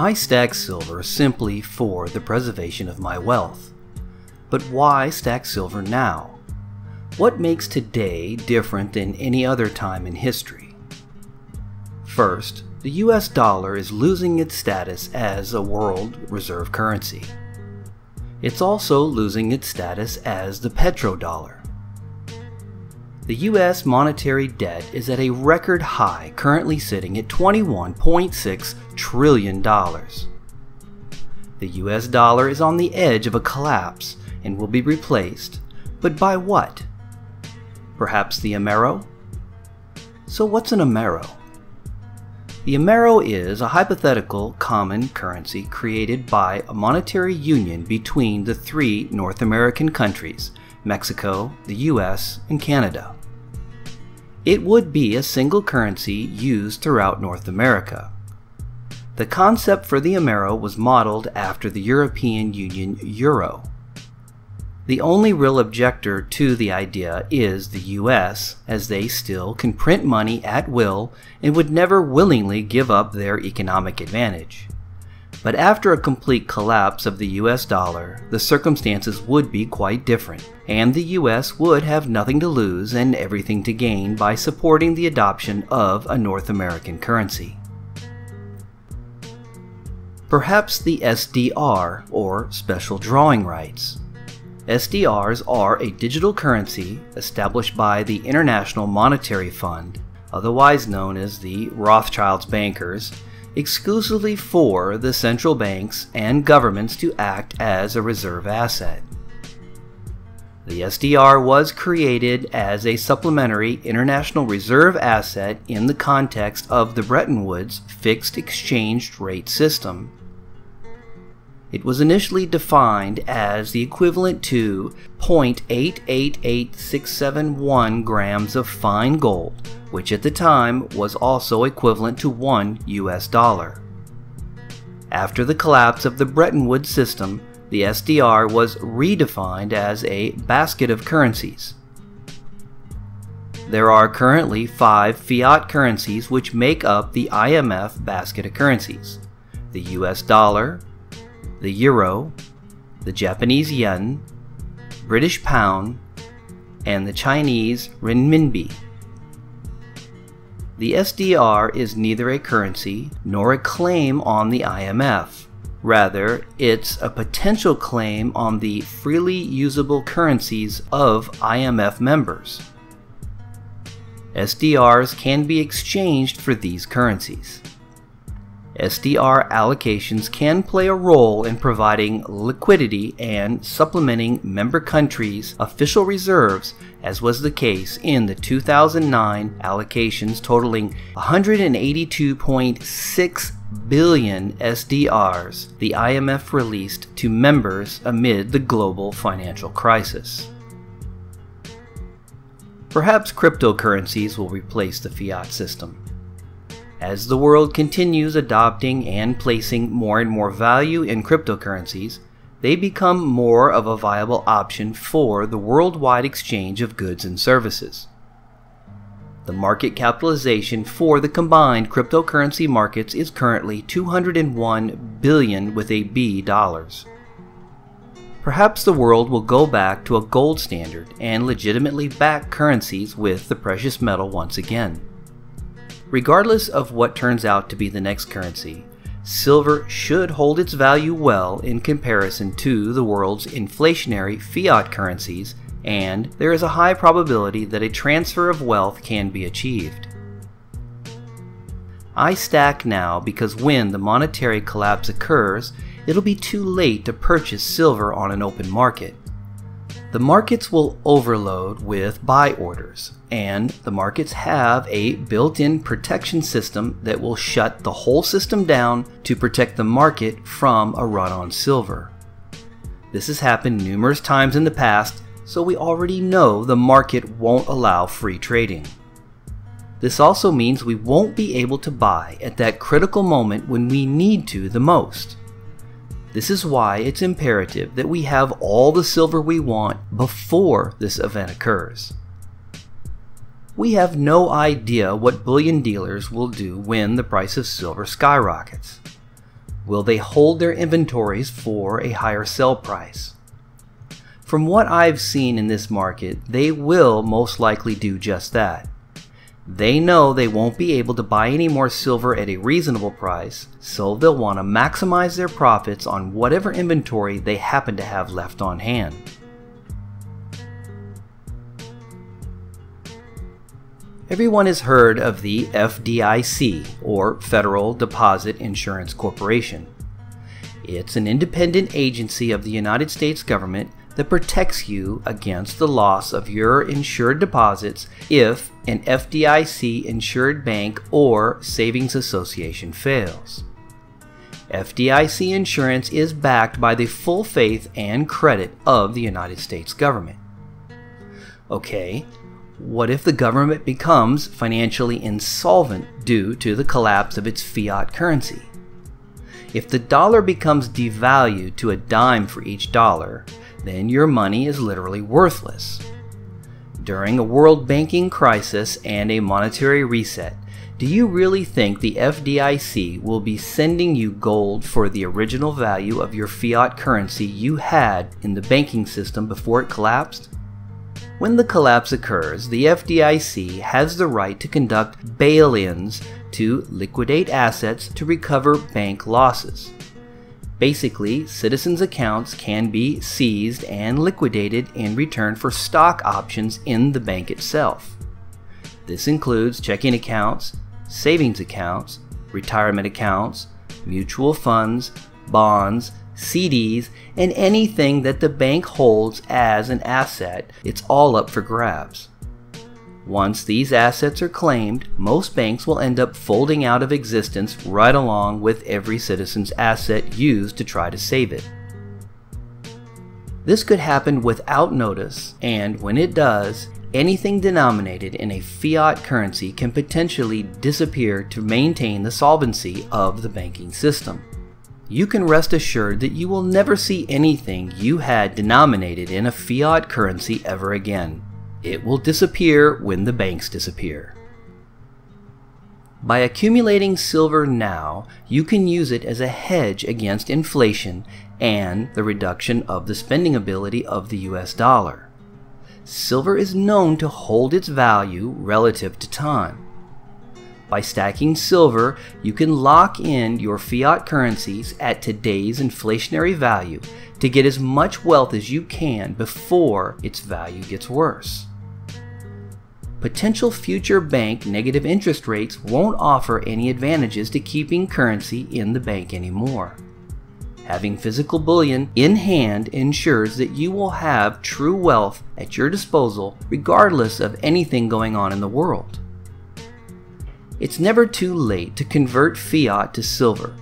I stack silver simply for the preservation of my wealth. But why stack silver now? What makes today different than any other time in history? First, the US dollar is losing its status as a world reserve currency. It's also losing its status as the petrodollar. The US monetary debt is at a record high, currently sitting at $21.6 trillion. The US dollar is on the edge of a collapse and will be replaced, but by what? Perhaps the Amero? So what's an Amero? The Amero is a hypothetical common currency created by a monetary union between the three North American countries, Mexico, the US, and Canada. It would be a single currency used throughout North America. The concept for the Amero was modeled after the European Union euro. The only real objector to the idea is the US, as they still can print money at will and would never willingly give up their economic advantage. But after a complete collapse of the US dollar, the circumstances would be quite different, and the US would have nothing to lose and everything to gain by supporting the adoption of a North American currency. Perhaps the SDR, or special drawing rights. SDRs are a digital currency established by the International Monetary Fund, otherwise known as the Rothschild's bankers, exclusively for the central banks and governments to act as a reserve asset. The SDR was created as a supplementary international reserve asset in the context of the Bretton Woods fixed exchange rate system. It was initially defined as the equivalent to 0.888671 grams of fine gold, which at the time was also equivalent to $1 US. After the collapse of the Bretton Woods system, the SDR was redefined as a basket of currencies. There are currently 5 fiat currencies which make up the IMF basket of currencies: the US dollar, the euro, the Japanese yen, British pound, and the Chinese renminbi. The SDR is neither a currency nor a claim on the IMF. Rather, it's a potential claim on the freely usable currencies of IMF members. SDRs can be exchanged for these currencies. SDR allocations can play a role in providing liquidity and supplementing member countries' official reserves, as was the case in the 2009 allocations totaling 182.6 billion SDRs the IMF released to members amid the global financial crisis. Perhaps cryptocurrencies will replace the fiat system. As the world continues adopting and placing more and more value in cryptocurrencies, they become more of a viable option for the worldwide exchange of goods and services. The market capitalization for the combined cryptocurrency markets is currently $201 billion with a B dollars. Perhaps the world will go back to a gold standard and legitimately back currencies with the precious metal once again. Regardless of what turns out to be the next currency, silver should hold its value well in comparison to the world's inflationary fiat currencies, and there is a high probability that a transfer of wealth can be achieved. I stack now because when the monetary collapse occurs, it'll be too late to purchase silver on an open market. The markets will overload with buy orders, and the markets have a built-in protection system that will shut the whole system down to protect the market from a run on silver. This has happened numerous times in the past, so we already know the market won't allow free trading. This also means we won't be able to buy at that critical moment when we need to the most. This is why it's imperative that we have all the silver we want before this event occurs. We have no idea what bullion dealers will do when the price of silver skyrockets. Will they hold their inventories for a higher sell price? From what I've seen in this market, they will most likely do just that. They know they won't be able to buy any more silver at a reasonable price, so they'll want to maximize their profits on whatever inventory they happen to have left on hand. Everyone has heard of the FDIC, or Federal Deposit Insurance Corporation. It's an independent agency of the United States government that protects you against the loss of your insured deposits if an FDIC-insured bank or savings association fails. FDIC insurance is backed by the full faith and credit of the United States government. Okay, what if the government becomes financially insolvent due to the collapse of its fiat currency? If the dollar becomes devalued to a dime for each dollar, then your money is literally worthless. During a world banking crisis and a monetary reset, do you really think the FDIC will be sending you gold for the original value of your fiat currency you had in the banking system before it collapsed? When the collapse occurs, the FDIC has the right to conduct bail-ins to liquidate assets to recover bank losses. Basically, citizens' accounts can be seized and liquidated in return for stock options in the bank itself. This includes checking accounts, savings accounts, retirement accounts, mutual funds, bonds, CDs, and anything that the bank holds as an asset. It's all up for grabs. Once these assets are claimed, most banks will end up folding out of existence right along with every citizen's asset used to try to save it. This could happen without notice, and when it does, anything denominated in a fiat currency can potentially disappear to maintain the solvency of the banking system. You can rest assured that you will never see anything you had denominated in a fiat currency ever again. It will disappear when the banks disappear. By accumulating silver now, you can use it as a hedge against inflation and the reduction of the spending ability of the US dollar. Silver is known to hold its value relative to time. By stacking silver, you can lock in your fiat currencies at today's inflationary value to get as much wealth as you can before its value gets worse. Potential future bank negative interest rates won't offer any advantages to keeping currency in the bank anymore. Having physical bullion in hand ensures that you will have true wealth at your disposal regardless of anything going on in the world. It's never too late to convert fiat to silver,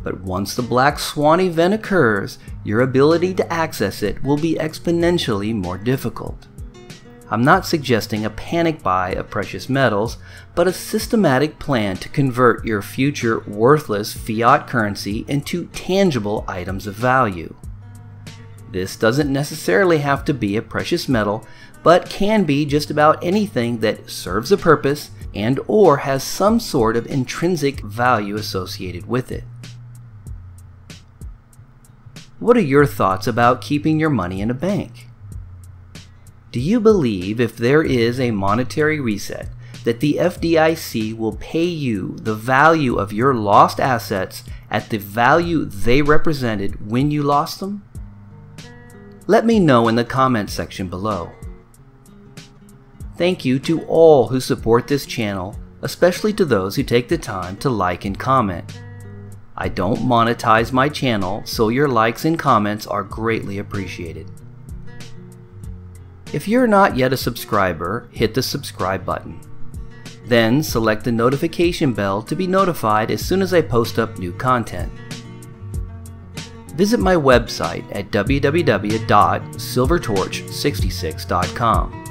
but once the black swan event occurs, your ability to access it will be exponentially more difficult. I'm not suggesting a panic buy of precious metals, but a systematic plan to convert your future worthless fiat currency into tangible items of value. This doesn't necessarily have to be a precious metal, but can be just about anything that serves a purpose and or has some sort of intrinsic value associated with it. What are your thoughts about keeping your money in a bank? Do you believe if there is a monetary reset that the FDIC will pay you the value of your lost assets at the value they represented when you lost them? Let me know in the comments section below. Thank you to all who support this channel, especially to those who take the time to like and comment. I don't monetize my channel, so your likes and comments are greatly appreciated. If you're not yet a subscriber, hit the subscribe button. Then select the notification bell to be notified as soon as I post up new content. Visit my website at www.silvertorch66.com.